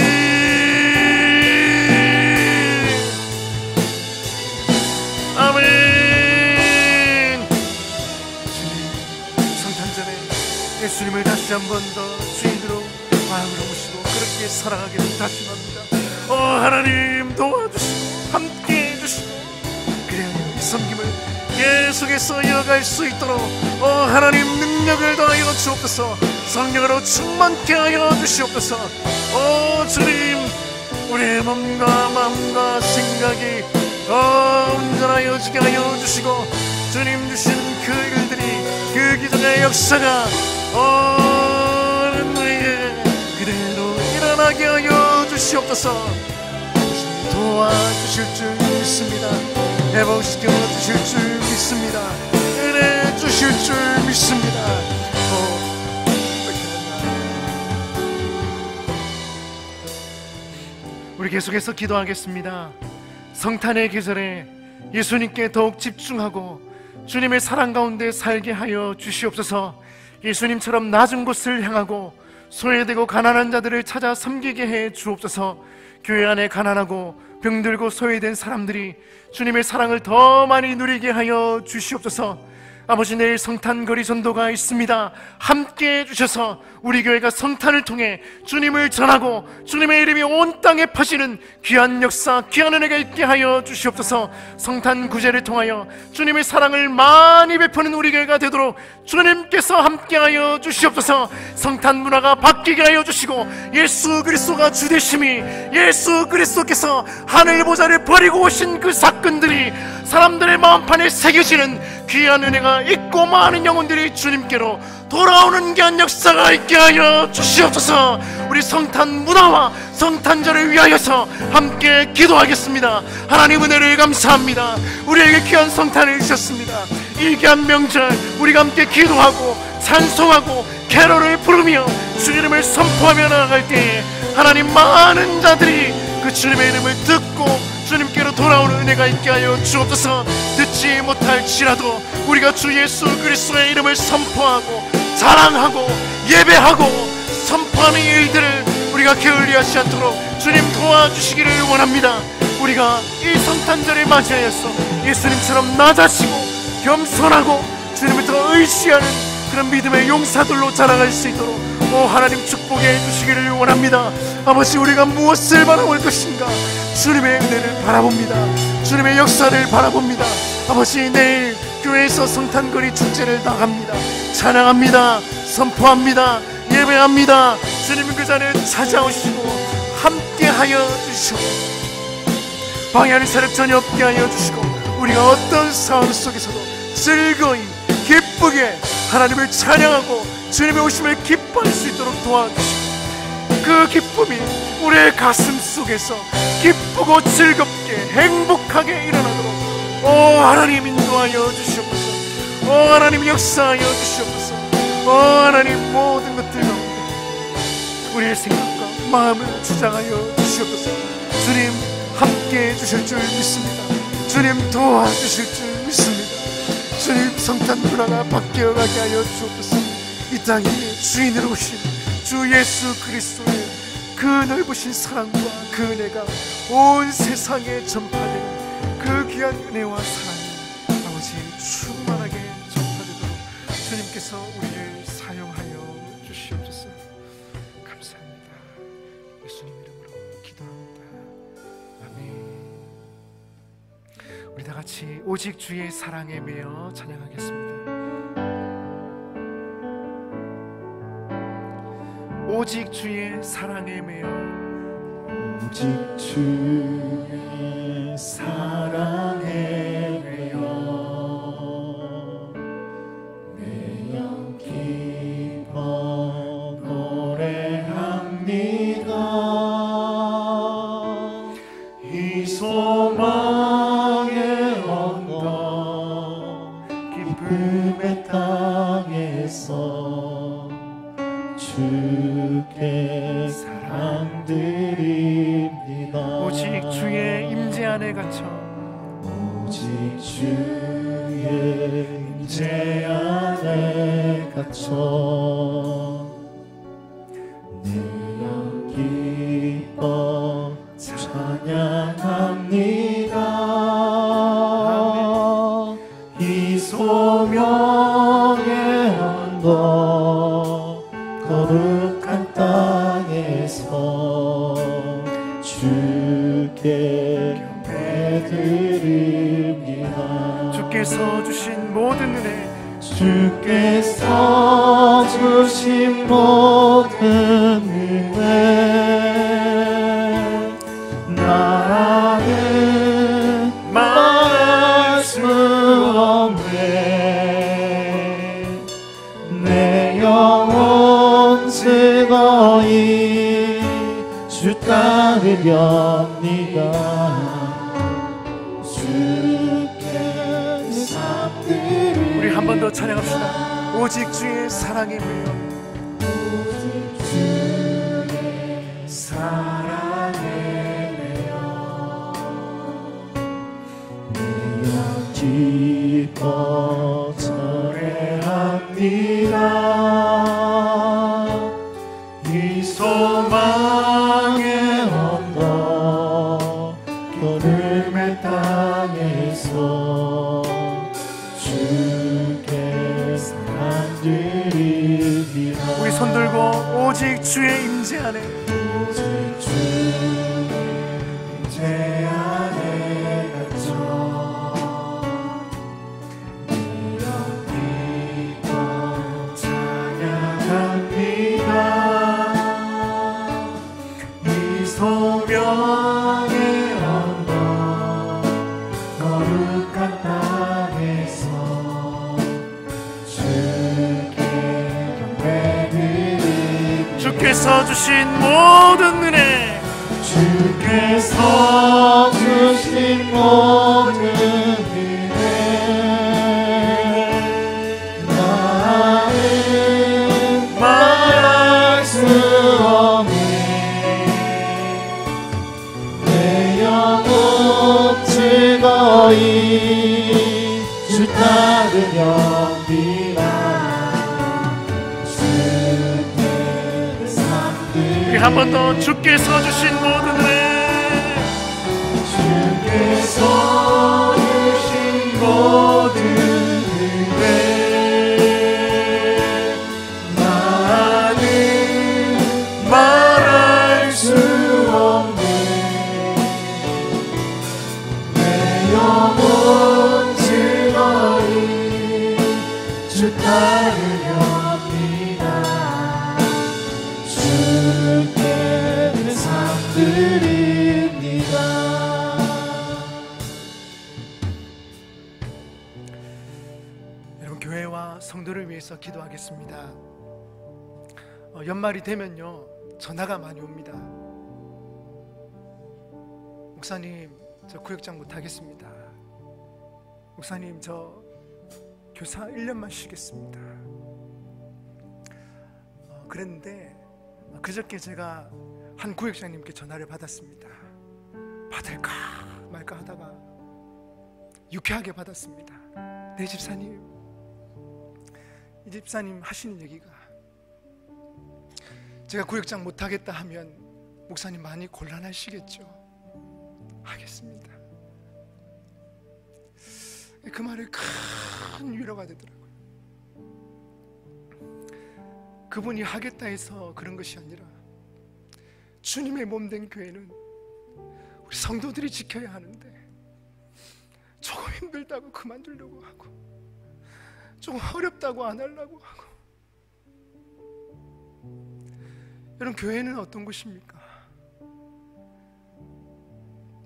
아멘. 주님 성탄절에 예수님을 다시 한 번 더 주인으로 마음으로 모시고 그렇게 살아가기를 다시 합니다. 하나님 도와주시고 함께 해주시고 그래야 이 섬김을 계속해서 이어갈 수 있도록 하나님 능력을 더하여 주옵소서. 성령으로 충만케 하여 주시옵소서. 주님 우리의 몸과 마음과 생각이 온전하여지게 하여 주시고 주님 주신 그 일들이 그 기적의 역사가 그대로 일어나게 하여 주시옵소서. 도와주실 줄 믿습니다. 회복시켜 주실 줄 믿습니다. 은혜 주실 줄 믿습니다. 우리 계속해서 기도하겠습니다. 성탄의 계절에 예수님께 더욱 집중하고 주님의 사랑 가운데 살게 하여 주시옵소서. 예수님처럼 낮은 곳을 향하고 소외되고 가난한 자들을 찾아 섬기게 해 주옵소서. 교회 안에 가난하고 병들고 소외된 사람들이 주님의 사랑을 더 많이 누리게 하여 주시옵소서. 아버지, 내일 성탄거리 전도가 있습니다. 함께 해주셔서 우리 교회가 성탄을 통해 주님을 전하고 주님의 이름이 온 땅에 퍼지는 귀한 역사, 귀한 은혜가 있게 하여 주시옵소서. 성탄 구제를 통하여 주님의 사랑을 많이 베푸는 우리 교회가 되도록 주님께서 함께하여 주시옵소서. 성탄 문화가 바뀌게 하여 주시고 예수 그리스도가 주되심이, 예수 그리스도께서 하늘 보좌를 버리고 오신 그 사건들이 사람들의 마음판에 새겨지는 귀한 은혜가 있고 많은 영혼들이 주님께로 돌아오는 귀한 역사가 있게 하여 주시옵소서. 우리 성탄 문화와 성탄절을 위하여서 함께 기도하겠습니다. 하나님 은혜를 감사합니다. 우리에게 귀한 성탄을 주셨습니다. 이 귀한 명절 우리가 함께 기도하고 찬송하고 캐롤을 부르며 주 이름을 선포하며 나아갈 때에 하나님, 많은 자들이 그 주님의 이름을 듣고 주님께로 돌아오는 은혜가 있게 하여 주옵소서. 듣지 못할지라도 우리가 주 예수 그리스도의 이름을 선포하고 자랑하고 예배하고 선포하는 일들을 우리가 게을리하지 않도록 주님 도와주시기를 원합니다. 우리가 이 성탄절을 맞이하여서 예수님처럼 낮아지고 겸손하고 주님을 더 의지하는 그런 믿음의 용사들로 자라갈 수 있도록 하나님 축복해 주시기를 원합니다. 아버지, 우리가 무엇을 바라볼 것인가? 주님의 은혜를 바라봅니다. 주님의 역사를 바라봅니다. 아버지, 내일 교회에서 성탄거리 축제를 나갑니다. 찬양합니다. 선포합니다. 예배합니다. 주님 그 자리에 찾아오시고 함께하여 주시고 방해하는 세력 전혀 없게 하여 주시고 우리가 어떤 상황 속에서도 즐거이 기쁘게 하나님을 찬양하고 주님의 오심을 기뻐할 수 있도록 도와주시고 그 기쁨이 우리의 가슴 속에서 기쁘고 즐겁게 행복하게 일어나도록 하나님 인도하여 주시옵소서. 하나님 역사하여 주시옵소서. 하나님 모든 것들 가운데 우리의 생각과 마음을 주장하여 주시옵소서. 주님 함께 해주실 줄 믿습니다. 주님 도와주실 줄 믿습니다. 주님 성탄 문화가 바뀌어가게 하여 주옵소서. 이 땅에 주인으로 오신 주 예수 그리스도의 그 넓으신 사랑과 그 은혜가 온 세상에 전파되는 그 귀한 은혜와 사랑이 아버지 충만하게 전파되도록 주님께서 우리를 사용하여 주시옵소서. 감사합니다. 예수님 이름으로 기도합니다. 아멘. 우리 다 같이 오직 주의 사랑에 매여 찬양하겠습니다. 오직 주의 사랑에 매여, 오직 주의 사랑에 매여 기뻐 노래합니다. 이 소망의 언덕 기쁨의 땅에서 주께 사랑 드립니다. 오직 주의 임재 안에 갇혀, 오직 주의 임재 안에 갇혀 내영 기뻐 찬양합니다. 이 소명의 언덕 거룩한 땅에서 주께 예배드립니다. 주께서 주신 모든 은혜, 주께서 주신 모든 은혜 나는 말할 수 없네. 내 영혼 즐거이 주 따르렵니다. 주께 삶들을 우리 한 번 더 찬양합시다. 오직 주의 사랑에 매여, 오직 주의 사랑에 위에서 노래합니다. 이 소망의 언덕 여름의 땅에서 주께 사랑 드립니다. 우리 손 들고 오직 주의 임재 안에, 오직 주의 임재 안에 갇혀 믿고 찬양합니다. 이 소명의 언덕 거룩한 땅에서 주께 경배드립니다. 주께서 주신 모든 은혜, 주께서 주신 모든 은혜 나는 말할 수 없네. 내 영혼 즐거이 주 따르렵니다. 주께 삶들 우리 한 번 더 주께서 주신 모든 은혜, 주께서 주신 모든 은혜 나는 말할 수 없네. 내 영혼 즐거이 주 따르렵니다. 주께 내 삶 드립니다. 여러분, 교회와 성도를 위해서 기도하겠습니다. 연말이 되면요 전화가 많이 옵니다. 목사님, 저 구역장 못하겠습니다. 목사님, 저 교사 1년만 쉬겠습니다. 그랬는데 그저께 제가 한 구역장님께 전화를 받았습니다. 받을까 말까 하다가 유쾌하게 받았습니다. 네, 집사님. 이 집사님 하시는 얘기가, 제가 구역장 못하겠다 하면 목사님 많이 곤란하시겠죠. 하겠습니다. 그 말에 큰 위로가 되더라고요. 그분이 하겠다 해서 그런 것이 아니라 주님의 몸된 교회는 우리 성도들이 지켜야 하는데 조금 힘들다고 그만두려고 하고 조금 어렵다고 안 하려고 하고. 여러분, 교회는 어떤 곳입니까?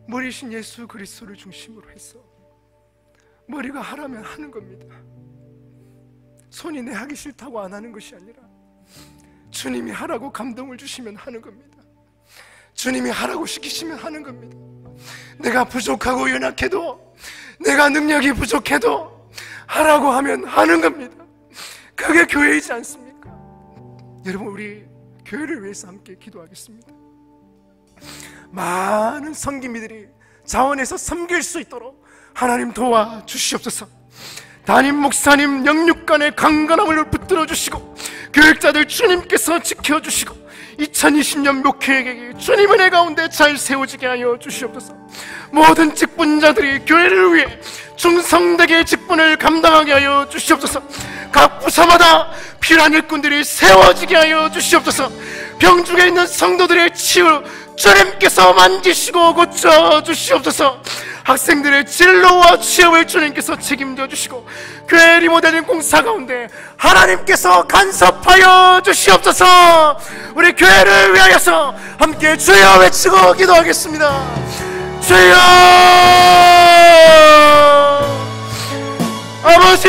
머리신 예수 그리스도를 중심으로 해서 머리가 하라면 하는 겁니다. 손이 내 하기 싫다고 안 하는 것이 아니라 주님이 하라고 감동을 주시면 하는 겁니다. 주님이 하라고 시키시면 하는 겁니다. 내가 부족하고 연약해도, 내가 능력이 부족해도 하라고 하면 하는 겁니다. 그게 교회이지 않습니까? 여러분, 우리 교회를 위해서 함께 기도하겠습니다. 많은 섬김이들이 자원해서 섬길 수 있도록 하나님 도와주시옵소서. 담임 목사님 영육간의 강건함을 붙들어 주시고 교육자들 주님께서 지켜주시고 2020년 목회에게 주님 은혜 가운데 잘 세워지게 하여 주시옵소서. 모든 직분자들이 교회를 위해 충성되게 직분을 감당하게 하여 주시옵소서. 각 부서마다 필요한 일꾼들이 세워지게 하여 주시옵소서. 병중에 있는 성도들의 치유 주님께서 만지시고 고쳐 주시옵소서. 학생들의 진로와 취업을 주님께서 책임져 주시고 교회 리모델링 공사 가운데 하나님께서 간섭하여 주시옵소서. 우리 교회를 위하여서 함께 주여 외치고 기도하겠습니다. 주여, 아버지,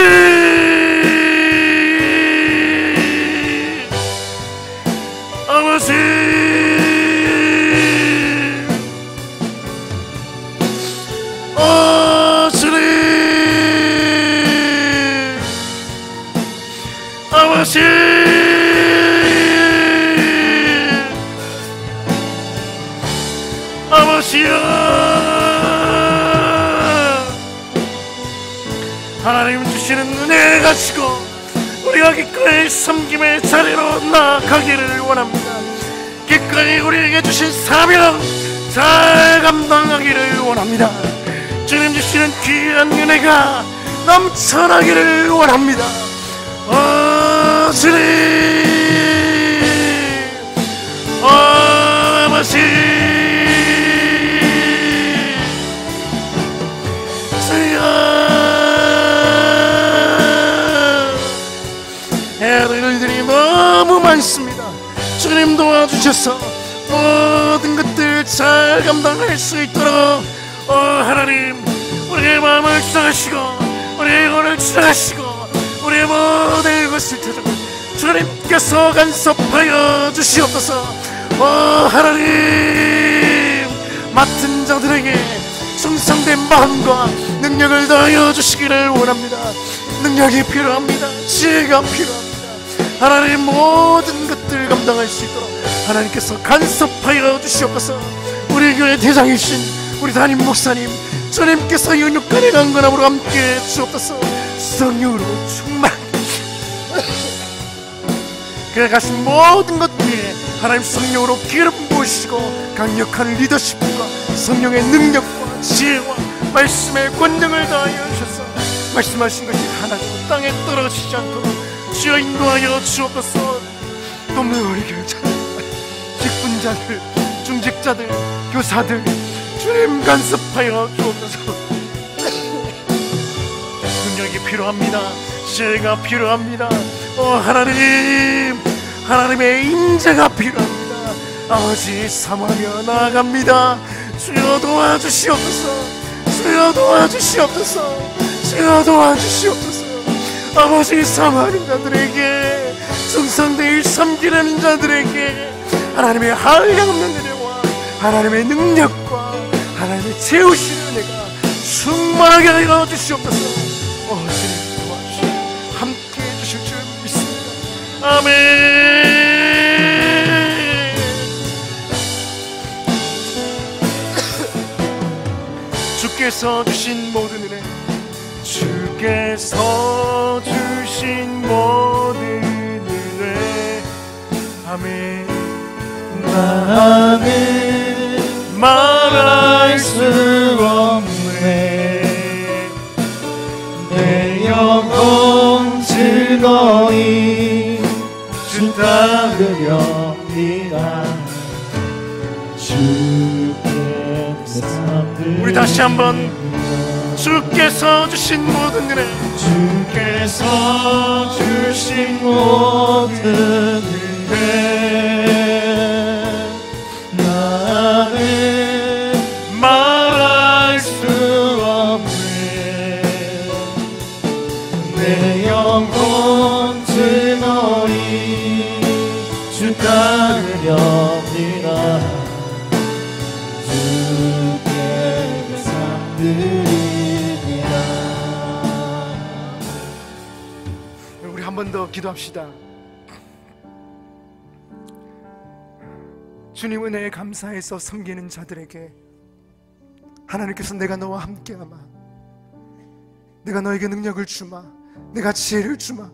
아버지, 주님, 아버지, 아버지여, 하나님 주시는 은혜 가지고 우리가 기꺼이 섬김의 자리로 나아가기를 원합니다. 기꺼이 우리에게 주신 사명 잘 감당하기를 원합니다. 주님 주시는 귀한 은혜가 넘쳐나기를 원합니다. 주님, 아버지, 주여, 일들이 너무 많습니다. 주님 도와주셔서 모든 것들 잘 감당할 수 있도록 하나님, 우리의 마음을 주장하시고 우리의 영혼을 주장하시고 우리의 모든 것을 찾아고 주님께서 간섭하여 주시옵소서. 하나님, 맡은 자들에게 충성된 마음과 능력을 더하여 주시기를 원합니다. 능력이 필요합니다. 지혜가 필요합니다. 하나님, 모든 것들 감당할 수 있도록 하나님께서 간섭하여 주시옵소서. 우리 교회 대장이신 우리 담임 목사님, 주님께서 윤육간의 강건함으로 함께 주옵소서. 성령으로 충만하게 그가 가신 모든 것 위에 하나님 성령으로 기름 부으시고 강력한 리더십과 성령의 능력과 지혜와 말씀의 권능을 더하여 주셔서 말씀하신 것이 하나도 땅에 떨어지지 않도록 주여 인도하여 주옵소서. 돕는 우리 교회 직분자들, 중직자들, 교사들 주님 간섭하여 주옵소서. 능력이 필요합니다. 지혜가 필요합니다. 하나님, 하나님의 임재가 필요합니다. 아버지, 사모하며 나아갑니다. 주여 도와주시옵소서. 주여 도와주시옵소서. 주여 도와주시옵소서. 아버지, 사모하는 자들에게, 충성되이 섬기는 자들에게 하나님의 한량없는 은혜와 하나님의 능력과 하나님의 채우시는 은혜가 충만하게 하여 주시옵소서. 주님 도와주시고 함께 해주실 줄 믿습니다. 아멘. 주께서 주신 모든 은혜, 주께서 주신 모든 은혜, 아멘. 나는 말할 수 없네. 내 영혼 즐거이 주 따르렵니다. 주께서 우리 다시 한번 주께서 주신 모든 은혜, 주께서 주신 모든 은혜, 나는 말할 수 없네. 내 영혼 즐거이 주 따르렵니다. 주께 감사드립니다. 우리 한 번 더 기도합시다. 주님 은혜에 감사해서 섬기는 자들에게 하나님께서 내가 너와 함께하마, 내가 너에게 능력을 주마, 내가 지혜를 주마,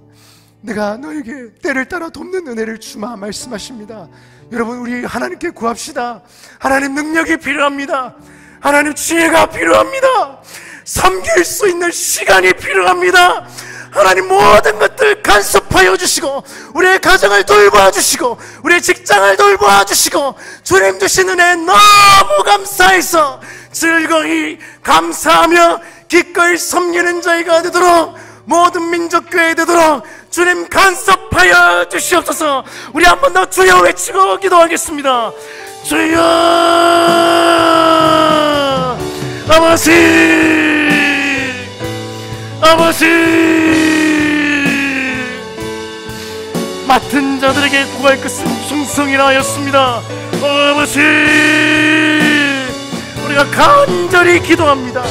내가 너에게 때를 따라 돕는 은혜를 주마 말씀하십니다. 여러분, 우리 하나님께 구합시다. 하나님, 능력이 필요합니다. 하나님, 지혜가 필요합니다. 섬길 수 있는 시간이 필요합니다. 하나님, 모든 것들 간섭하여 주시고 우리의 가정을 돌보아 주시고 우리의 직장을 돌보아 주시고 주님 주신 은혜 너무 감사해서 즐거이 감사하며 기꺼이 섬기는 자가 되도록, 모든 민족교회 되도록 주님 간섭하여 주시옵소서. 우리 한 번 더 주여 외치고 기도하겠습니다. 주여, 아버지, 아버지, 맡은 자들에게 구할 것은 충성이라 하였습니다. 아버지, 우리가 간절히 기도합니다.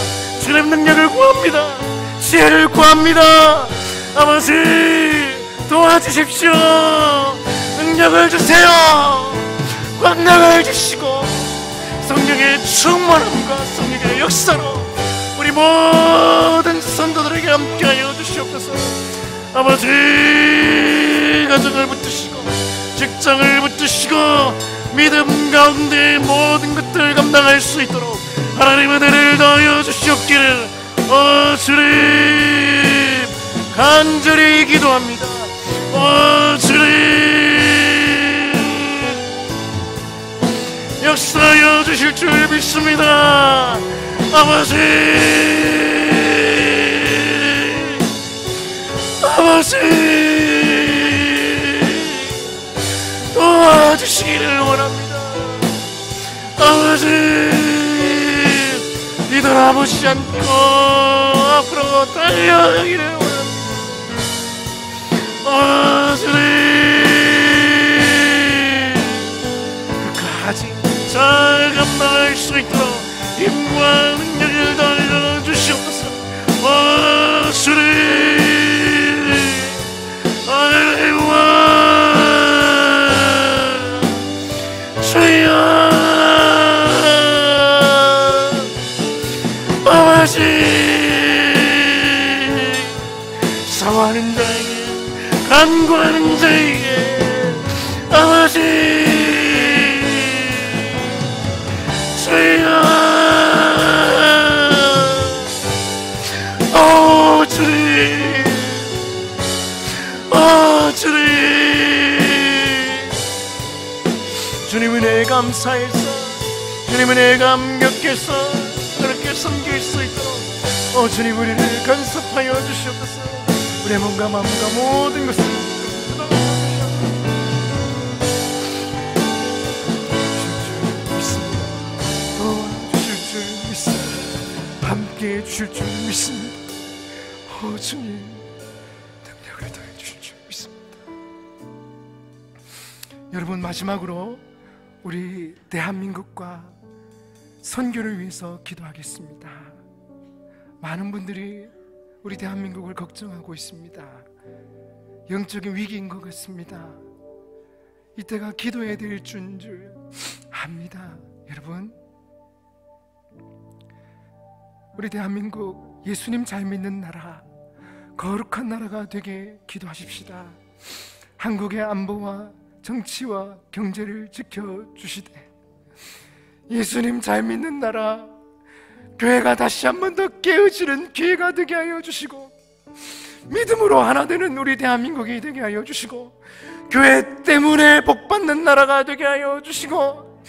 주님 능력을 구합니다. 지혜를 구합니다. 아버지, 도와주십시오. 능력을 주세요. 권능을 주시고 성령의 충만함과 성령의 역사로 우리 모든 성도들에게 함께하여 주시옵소서. 아버지, 가정을 붙드시고 직장을 붙드시고 믿음 가운데 모든 것들을 감당할 수 있도록 하나님의 은혜를 더하여 주시옵기를 주님 간절히 기도합니다. 주님 역사하여 주실 줄 믿습니다. 아버지, 아버지 도와주시기를 원합니다. 아버지, 뒤돌아보지 않고 앞으로 달려가기를 원합니다. 주님 끝까지 잘 감당할 수 있도록 힘과 능력을 더하여 주시옵소서. 주님 주여 아버지, 사모하는 자에게 간구하는 자에게 아버지 주여 주님 주님 주님 은혜에 감사해서 주님 은혜에 감격해서 그렇게 섬길 수 있도록 주님 우리를 간섭하여 주시옵소서. 우리의 몸과 마음과 모든 것을 도와주실 줄 믿습니다. 함께해 주실 줄 믿습니다. 주님 능력을 더해 주실 줄 믿습니다. 여러분, 마지막으로 우리 대한민국과 선교를 위해서 기도하겠습니다. 많은 분들이 우리 대한민국을 걱정하고 있습니다. 영적인 위기인 것 같습니다. 이때가 기도해야 될 줄 압니다. 여러분, 우리 대한민국 예수님 잘 믿는 나라, 거룩한 나라가 되게 기도하십시다. 한국의 안보와 정치와 경제를 지켜주시되 예수님 잘 믿는 나라, 교회가 다시 한 번 더 깨어지는 기회가 되게 하여 주시고 믿음으로 하나 되는 우리 대한민국이 되게 하여 주시고 교회 때문에 복받는 나라가 되게 하여 주시고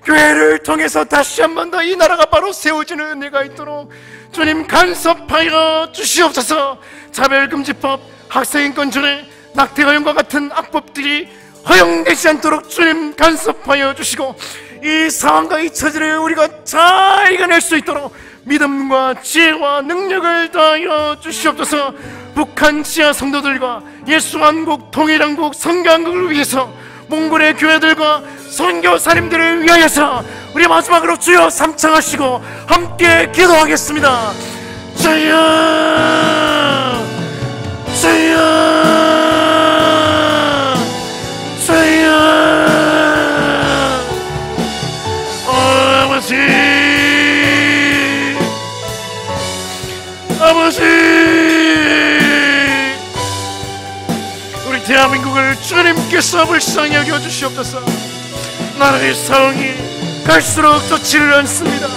교회를 통해서 다시 한 번 더 이 나라가 바로 세워지는 은혜가 있도록 주님 간섭하여 주시옵소서. 차별금지법, 학생인권조례, 낙태허용과 같은 악법들이 허용되지 않도록 주님 간섭하여 주시고 이 상황과 이 처지를 우리가 잘 이겨낼 수 있도록 믿음과 지혜와 능력을 더하여 주시옵소서. 북한 지하 성도들과 예수한국 통일한국 선교한국을 위해서 몽골의 교회들과 선교사님들을 위하여서 우리 마지막으로 주여 삼창하시고 함께 기도하겠습니다. 주여 주여 주여 아버지 아버지, 우리 대한민국을 주님께서 불쌍히 여겨 주시옵소서. 나라의 상황이 갈수록 좋지를 않습니다.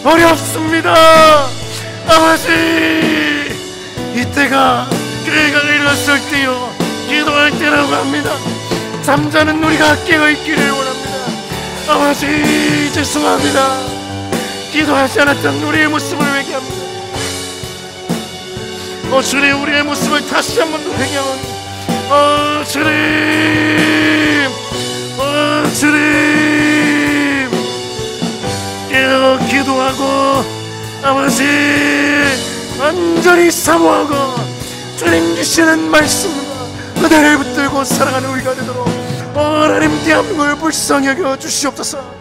어렵습니다. 아버지, 이때가 교회가 일어났을 때요 기도할 때라고 합니다. 잠자는 우리가 깨어있기를 원합니다. 아버지, 죄송합니다. 기도하지 않았던 우리의 모습을 회개합니다. 주님, 우리의 모습을 다시 한 번 더 회개합니다. 주님, 주님, 깨어 기도하고 아버지 완전히 사모하고 주님 주시는 말씀과 은혜를 붙들고 살아가는 우리가 되도록 하나님 대한민국을 불쌍히 여겨 주시옵소서.